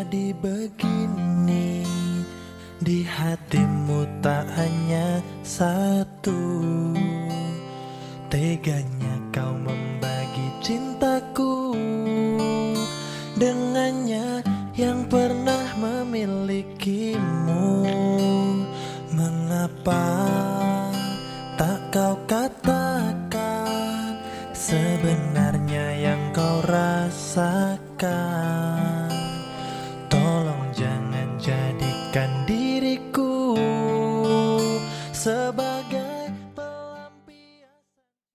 jadi begini? Di hatimu tak hanya satu. Teganya kau membagi cintaku dengannya yang pernah memilikimu. Mengapa tak kau katakan sebenarnya yang kau rasakan? Tolong jangan jadikan dia